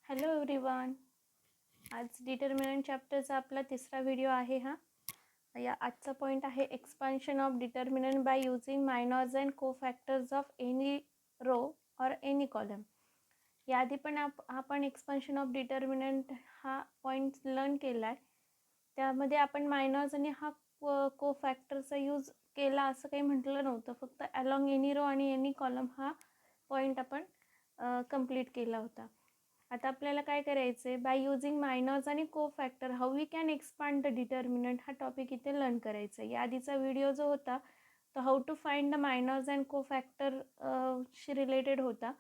Hello everyone. आज determinant चॅप्टरचा आपला तिसरा व्हिडिओ आहे हा. या आजचा पॉईंट आहे expansion of determinant by using minors and cofactors of any row or any column. याआधी पण आपण एक्सपान्शन ऑफ डिटर्मिनंट हा पॉईंट लर्न केला आहे. त्यामध्ये आपण मायनॉर्स आणि हा कोफॅक्टरचा यूज केला असं काही म्हटलं नव्हतं. फक्त अलॉंग एनी रो आणि एनी कॉलम हा पॉईंट आपण कंप्लीट केला होता. आता आपल्याला काय करायचं आहे, बाय यूजिंग मायनॉर्स आणि cofactor how we can expand the determinant हा टॉपिक इथे लर्न करायचा आहे. याआधीचा व्हिडिओ जो होता तो how to find the minors and cofactor शी रिलेटेड होता.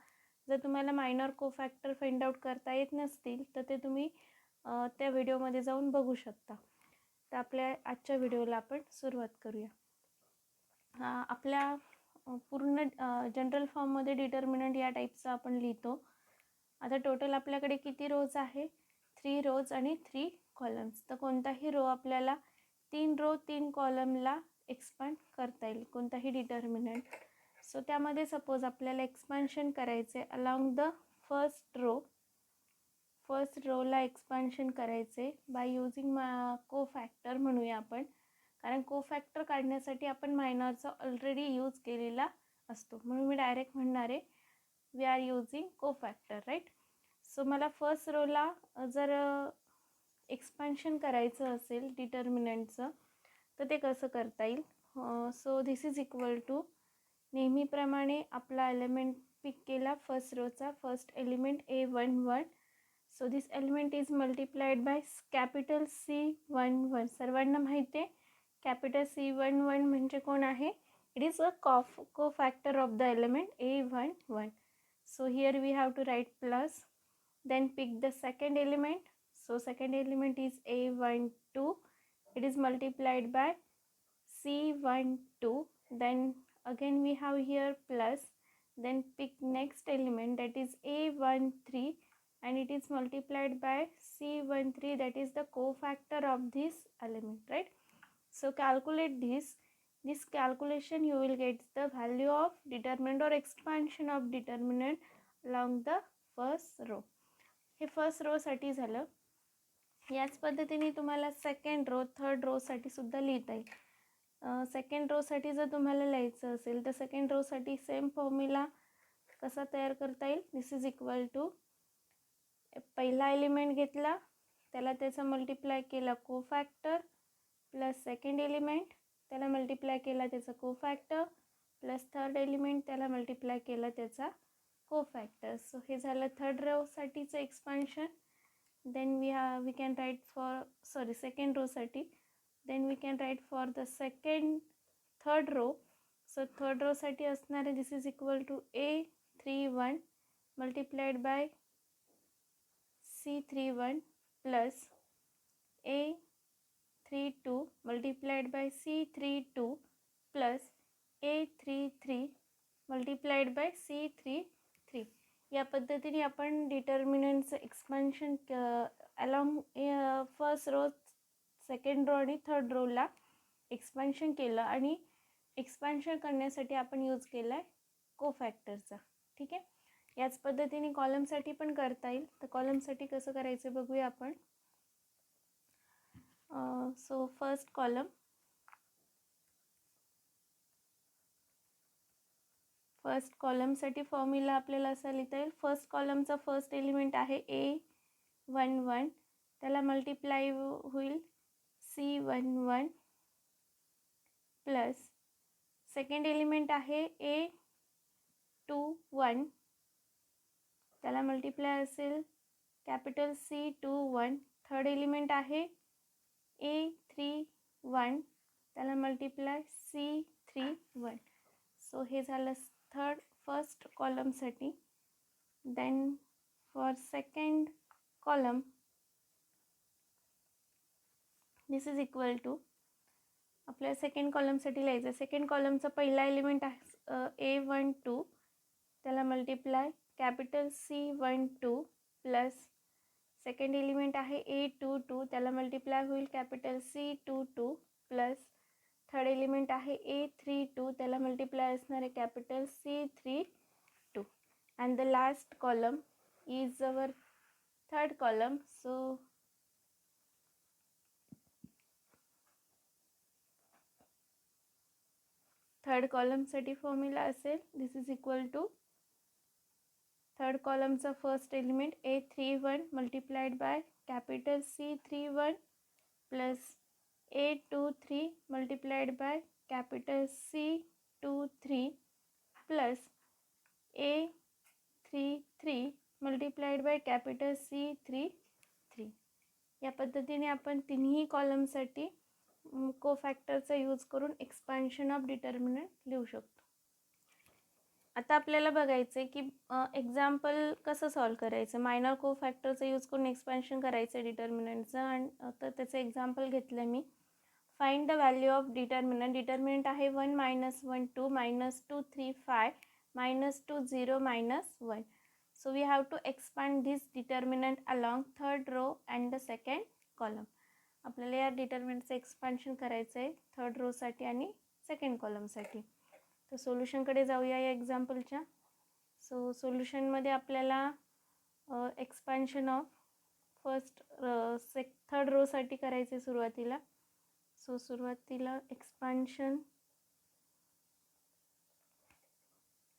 जर तुम्हाला मायनॉर कोफॅक्टर फाइंड आउट करता येत नसतील तर ते तुम्ही त्या व्हिडिओमध्ये जाऊन बघू शकता. तर आपल्या आजच्या व्हिडिओला आपण सुरुवात करूया. आपल्या पूर्ण जनरल फॉर्ममध्ये डिटर्मिनंट या टाईपचा आपण लिहितो. आता टोटल आपल्याकडे किती रोज आहे, 3 रोज आणि 3 कॉलम्स. तर कोणताही रो आपल्याला 3 रो 3 कॉलमला एक्सपांड करता येईल, कोणताही डिटर्मिनंट. सो त्यामध्ये सपोज आपल्याला एक्सपान्शन करायचे अलॉंग द फर्स्ट रोला एक्सपान्शन करायचे बाय यूजिंग कोफॅक्टर म्हणूया आपण, कारण कोफॅक्टर काढण्यासाठी आपण मायनॉरचा ऑलरेडी यूज केलेला असतो. म्हणून मी डायरेक्ट म्हणणार आहे we are using cofactor, right. So मला फर्स्ट रोला जर एक्सपान्शन करायचं असेल डिटर्मिनंटचं तर ते कसं करता येईल. So this is equal to, नेहमीप्रमाणे आपला एलिमेंट पिक केला फर्स्ट रोचा, first element A11. So this element is multiplied by capital C11. सर्वांना माहिती आहे कॅपिटल C11 म्हणजे कोण आहे. It is a cofactor of the element A11. So here we have to write plus, then pick the second element. So second element is A12. It is multiplied by C12. Then again we have here plus, then pick next element that is A13 and it is multiplied by C13, that is the cofactor of this element, right? So calculate this calculation, you will get the value of determinant or expansion of determinant along the first row. हे first row साठी झालं. याच पद्धतीने तुम्हाला second row, third row साठी सुद्धा लिहिता येईल. सेकंड रो साठी जर तुम्हाला लिहायचं असेल तर सेकंड रो साठी सेम फॉर्म्युला कसा तयार करता येईल. दिस इज इक्वल टू, पहिला एलिमेंट घेतला त्याला त्याचा मल्टिप्लाय केला कोफॅक्टर, प्लस सेकंड एलिमेंट त्याला मल्टिप्लाय केला त्याचा कोफॅक्टर, प्लस थर्ड एलिमेंट त्याला मल्टिप्लाय केला त्याचा कोफॅक्टर. सो हे झालं थर्ड रो साठीचं expansion. Then we can write for second row साठी. Then we can write for the third row. So third row साठी असणार आहे दिस is equal to A31 multiplied by C31 plus A32 multiplied by C32 plus A33 multiplied by C33. या पद्धतीने आपण डिटर्मिनंटचं expansion along first row, second row आणि third रोला expansion केलं आणि एक्सपान्शन करण्यासाठी आपण यूज केला आहे कोफॅक्टरचा. ठीक आहे. याच पद्धतीने कॉलमसाठी पण करता येईल. तर कॉलमसाठी कसं करायचं बघूया आपण. सो फर्स्ट कॉलमसाठी फॉर्म्युला आपल्याला असा लिहिता येईल. फर्स्ट कॉलमचा फर्स्ट एलिमेंट आहे A11, त्याला मल्टिप्लाय होईल C11 प्लस सेकंड एलिमेंट आहे A21, त्याला मल्टिप्लाय असेल कॅपिटल C21. थर्ड एलिमेंट आहे A31, त्याला मल्टिप्लाय C31. सो हे झालं फर्स्ट कॉलमसाठी. Then for second column this is equal to, आपल्या सेकंड कॉलमसाठी लिहायचं. सेकंड कॉलमचा पहिला एलिमेंट आहे A12, त्याला multiply capital C12 plus second element आहे A22, त्याला मल्टिप्लाय होईल capital C22 plus third element आहे A32, त्याला मल्टिप्लाय असणार आहे capital C32. And the last column is our third column. So third कॉलमसाठी फॉर्म्युला असेल, this is equal to third कॉलमचा first element A31 multiplied by capital C31 plus A23 multiplied by capital C23 plus A33 multiplied by capital C33. या पद्धतीने आपण तिन्ही कॉलमसाठी कोफॅक्टरचा use करून एक्सपान्शन ऑफ डिटर्मिनंट लिहू शकतो. आता आपल्याला बघायचं आहे की एक्झाम्पल कसं सॉल्व करायचं. मायनर कोफॅक्टरचा यूज करून एक्सपान्शन करायचं आहे डिटर्मिनंटचं. आणि तर त्याचं एक्झाम्पल घेतलं मी. Find the value of determinant. Determinant आहे 1 -1 2 -2 3 5 -2 0 -1. So we have to expand this determinant along third row and the second column. आपल्याला या डिटर्मिनंटचं एक्सपान्शन करायचं आहे थर्ड रोसाठी आणि सेकंड कॉलमसाठी. तर सोल्युशनकडे जाऊया या एक्झाम्पलच्या. सो सोल्युशनमध्ये आपल्याला एक्सपान्शन ऑफ थर्ड रोसाठी करायचं आहे सुरुवातीला. सो सुरुवातीला expansion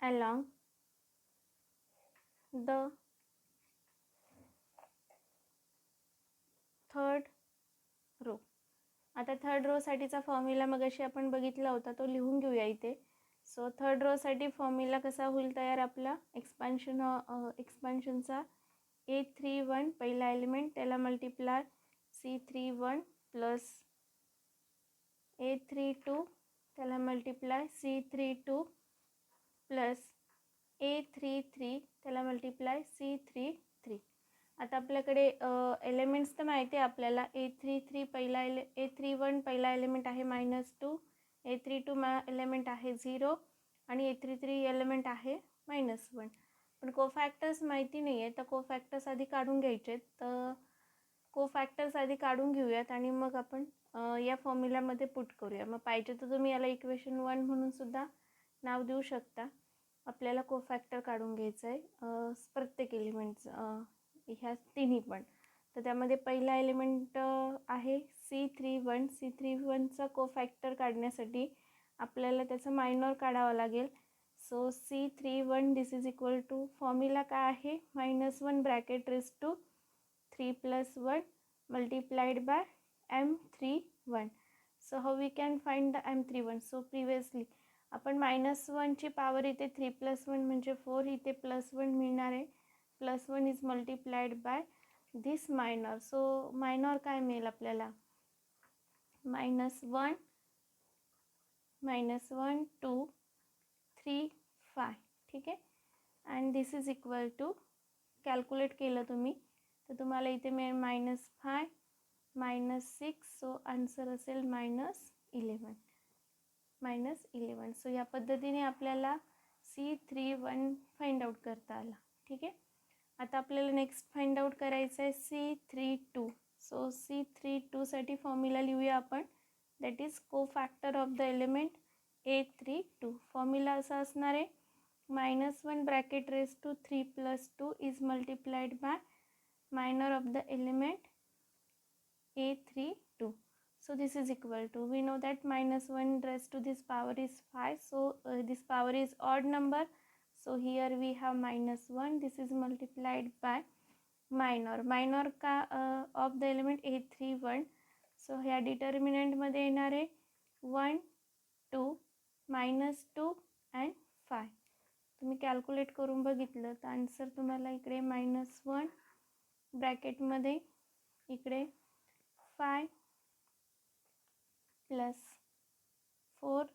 along the third row. आता थर्ड रोसाठीचा फॉर्म्युला मगाशी आपण बघितला होता, तो लिहून घेऊया इथे. सो थर्ड रोसाठी फॉर्म्युला कसा होईल तयार आपला. एक्सपान्शनचा A31 पहिला एलिमेंट, त्याला मल्टिप्लाय C31 प्लस A32 त्याला मल्टिप्लाय C32 प्लस A33 त्याला मल्टिप्लाय C33. आता आपल्याकडे एलिमेंट्स तर माहिती आहे आपल्याला. A31 पहिला एलिमेंट आहे -2, A32 एलिमेंट आहे 0 आणि A33 एलिमेंट आहे -1. पण कोफॅक्टर्स माहिती नाही आहे, तर कोफॅक्टर्स आधी काढून घ्यायचे. तर कोफॅक्टर्स आधी काढून घेऊयात आणि मग आपण या फॉर्म्युल्यामध्ये पुट करूया. मग पाहिजे तर तुम्ही याला इक्वेशन 1 म्हणून सुद्धा नाव देऊ शकता. आपल्याला कोफॅक्टर काढून घ्यायचं आहे प्रत्येक एलिमेंटचं, ह्या तिन्ही पण. तर त्यामध्ये पहिला एलिमेंट आहे C31. C31चा कोफॅक्टर काढण्यासाठी आपल्याला त्याचं मायनॉर काढावं लागेल. So C31 this is equal to formula काय आहे, -1 bracket raise to 3 + 1 multiplied by M31. So how we can find the M31. So previously आपण -1ची पॉवर इथे 3 + 1 म्हणजे 4, इथे +1 मिळणार आहे. +1 is multiplied by this minor. So minor काय मिळेल आपल्याला, -1 -1 2 3 5. ठीक आहे. And this is equal to, calculate केलं तुम्ही तर तुम्हाला इथे मिळेल -5 -6. सो आन्सर असेल -11. सो या पद्धतीने आपल्याला C31 फाइंड आउट करता आला. ठीक आहे. आता आपल्याला नेक्स्ट फाइंड आउट करायचं आहे C32. सो C32साठी फॉर्म्युला लिहूया आपण. That is cofactor of the element A32. Formula असा असणार आहे, -1 bracket raise to 3 + 2 is multiplied by minor of the element A32. So this is equal to, we know that -1 raised to this power is 5. So this power is odd number. So here we have -1. This is multiplied by minor का of the element A31. So ह्या determinant मध्ये येणार आहे 1 2 -2 and 5. तुम्ही calculate करून बघितलं तर answer तुम्हाला इकडे -1 ब्रॅकेटमध्ये इकडे 5 + 4.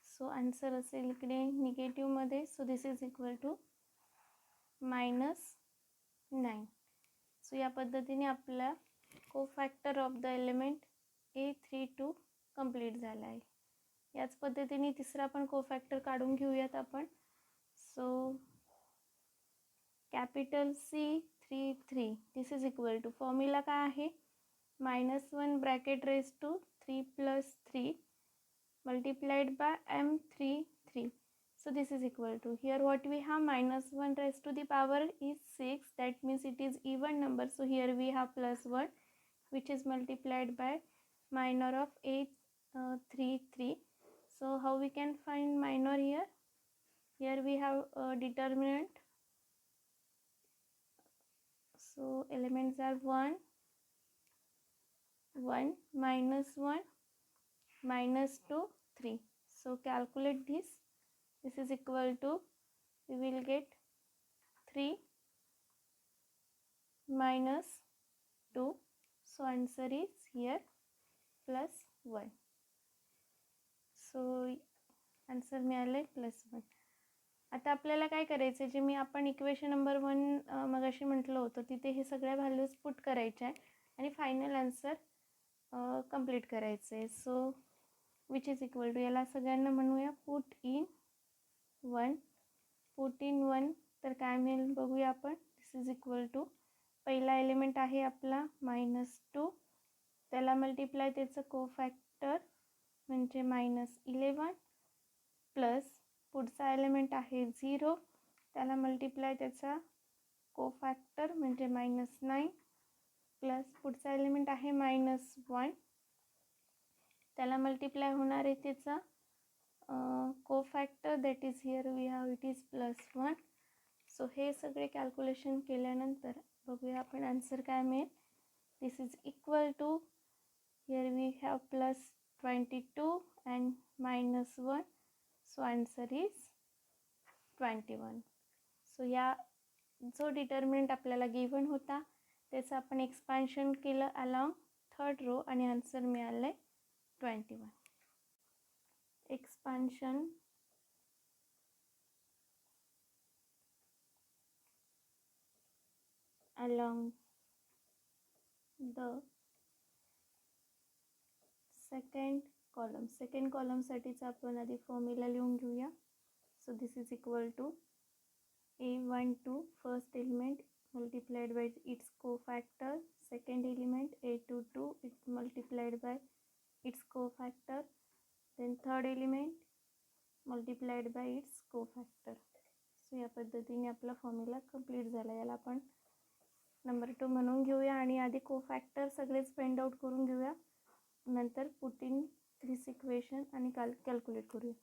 सो आन्सर असेल इकडे निगेटिव्हमध्ये. So this is equal to -9. So या पद्धतीने आपला cofactor of the element A32 complete झाला आहे. याच पद्धतीने तिसरा पण कोफॅक्टर काढून घेऊयात आपण. So capital C33 this is equal to, formula काय आहे, -1 bracket raise to 3 + 3 multiplied by M33. So this is equal to, here what we have, minus 1 raised to the power is 6, that means it is even number. So here we have plus 1, which is multiplied by minor of 833. So how we can find minor here? Here we have a determinant. So elements are 1, 1, minus 1, minus 2, 3. So calculate this. This is equal to, we will get 3 minus 2. So answer is here plus 1. So answer मिळाले plus 1. आता आपल्याला काय करायचं आहे, जे मी आपण equation number 1 मगाशी म्हटलं होतं तिथे हे सगळ्या व्हॅल्यूज पुट करायच्या आहे आणि फायनल आन्सर कंप्लीट करायचं आहे. So which is equal to, याला सगळ्यांना म्हणूया पुट इन 1. पुट इन 1 तर काय मिळेल बघूया आपण. दिस इज इक्वल टू, पहिला एलिमेंट आहे आपला -2, त्याला मल्टिप्लाय त्याचं कोफॅक्टर म्हणजे -11 प्लस पुढचा एलिमेंट आहे 0, त्याला मल्टिप्लाय त्याचा कोफॅक्टर म्हणजे -9 प्लस पुढचा एलिमेंट आहे -1, त्याला मल्टिप्लाय होणार आहे त्याचा cofactor, that is here we have it is +1. So हे सगळे कॅल्क्युलेशन केल्यानंतर बघूया आपण आन्सर काय मिळेल. This is equal to, here we have +22 and -1. So answer is 21. So या जो डिटर्मिनंट आपल्याला गिवन होता त्याचं आपण एक्सपान्शन केलं अलॉंग थर्ड रो आणि आन्सर मिळालं आहे 21. एक्सपान्शन along the सेकंड कॉलमसाठीचा आपण आधी फॉर्म्युला लिहून घेऊया. So this is equal to A12 first element multiplied by its cofactor, second element A22 it multiplied by its cofactor, then third element multiplied by its cofactor. So या पद्धतीने आपला formula complete झाला. याला आपण number 2 म्हणून घेऊया आणि आधी कोफॅक्टर सगळेच फाइंड आउट करून घेऊया, नंतर पुट इन दिस इक्वेशन आणि कॅल्क्युलेट करूया.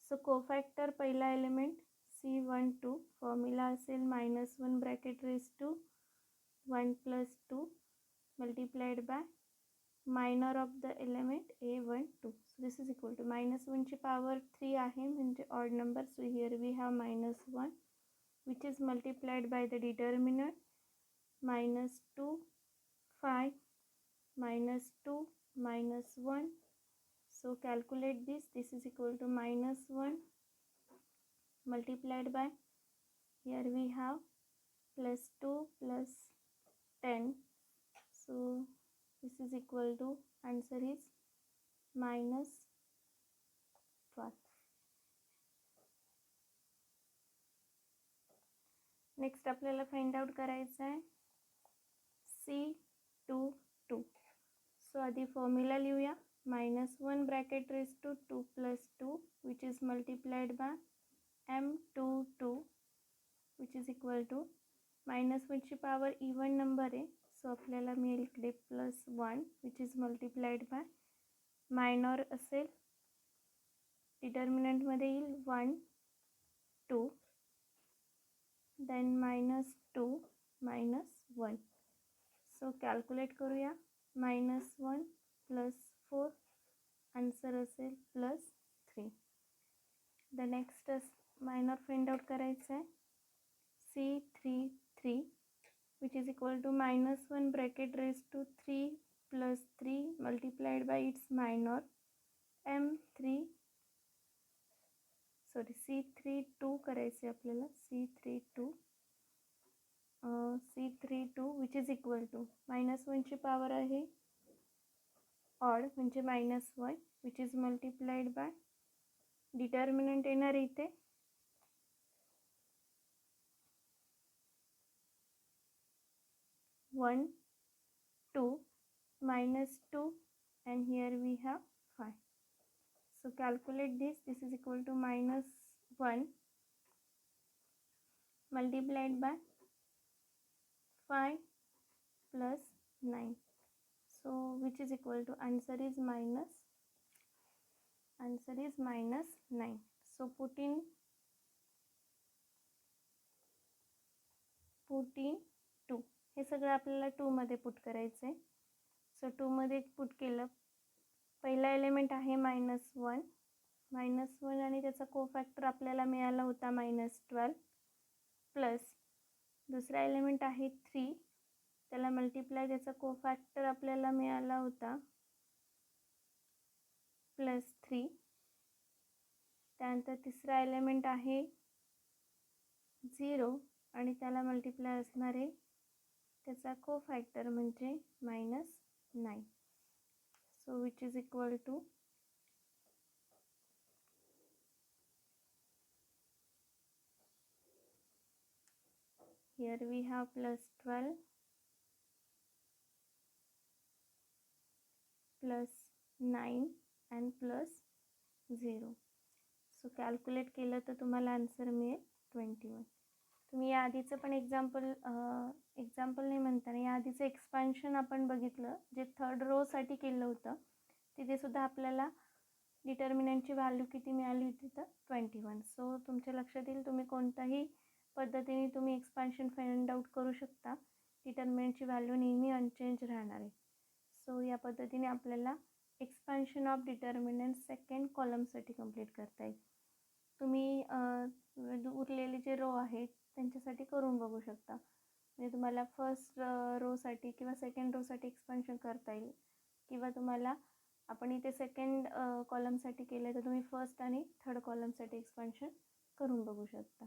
सो कोफॅक्टर पहिला एलिमेंट C12, फॉर्म्युला असेल -1 bracket raise to 1 + 2 multiplied by minor of the element A12. So this is equal to -1 ची पॉवर 3 आहे म्हणजे odd number. So here we have -1 which is multiplied by the determinant -2, 5, -2, -1. So calculate this. This is equal to -1 multiplied by, here we have +2 plus 10. So this is equal to, answer is -12. Next आपल्याला find out करायचं आहे C22. So आधी formula लिहूया. -1 bracket raise to 2 + 2 which is multiplied by M22 which is equal to -1 ची power even number आहे. So आपल्याला मिळेल इकडे +1 which is multiplied by minor असेल, डिटर्मिनंटमध्ये येईल 1, 2, देन -2, -1. सो कॅल्क्युलेट करूया. -1 + 4, आन्सर असेल +3. The next minor find out करायचं आहे C33 which is equal to -1 bracket raise to 3 + 3 multiplied by its minor M3, sorry C32 करायचे आपल्याला. C32 which is equal to -1 ची पॉवर आहे ऑड म्हणजे -1 which is multiplied bye determinant येणार इथे 1, 2, -2 and here we have 5. So calculate this. This is equal to -1 1 multiplied by 5 plus 9. So which is equal to, answer is minus 9. So put in 2. हे सगळं आपल्याला 2 मध्ये put करायचं आहे. So 2 मध्ये put केलं. पहिला एलिमेंट आहे -1 आणि त्याचा कोफॅक्टर आपल्याला मिळाला होता -12 प्लस दुसरा एलिमेंट आहे 3, त्याला मल्टिप्लाय, त्याचा कोफॅक्टर आपल्याला मिळाला होता +3. त्यानंतर तिसरा एलिमेंट आहे 0 आणि त्याला मल्टिप्लाय असणार आहे त्याचा कोफॅक्टर म्हणजे -9. So which is equal to here we have +12 +9 and +0. So calculate केलं तर तुम्हाला आन्सर मिळेल 21. तुम्ही या आधीचं पण एक्झाम्पल नाही म्हणताना या आधीचं एक्सपान्शन आपण बघितलं जे 3rd रोसाठी केलं होतं, तिथे सुद्धा आपल्याला डिटर्मिनंटची व्हॅल्यू किती मिळाली होती तर 21. सो तुमच्या लक्षात येईल तुम्ही कोणत्याही पद्धतीने तुम्ही एक्सपान्शन फाइंड आउट करू शकता. डिटर्मिनंटची व्हॅल्यू नेहमी अनचेंज राहणार आहे. सो या पद्धतीने आपल्याला एक्सपान्शन ऑफ डिटर्मिनंट सेकंड कॉलमसाठी कंप्लीट करता येईल. तुम्ही उरलेले जे रो आहेत त्यांच्यासाठी करून बघू शकता. म्हणजे तुम्हाला फर्स्ट रोसाठी किंवा सेकंड रोसाठी एक्सपान्शन करता येईल, किंवा तुम्हाला आपण इथे सेकंड कॉलमसाठी केलं तर तुम्ही फर्स्ट आणि थर्ड कॉलमसाठी एक्सपान्शन करून बघू शकता.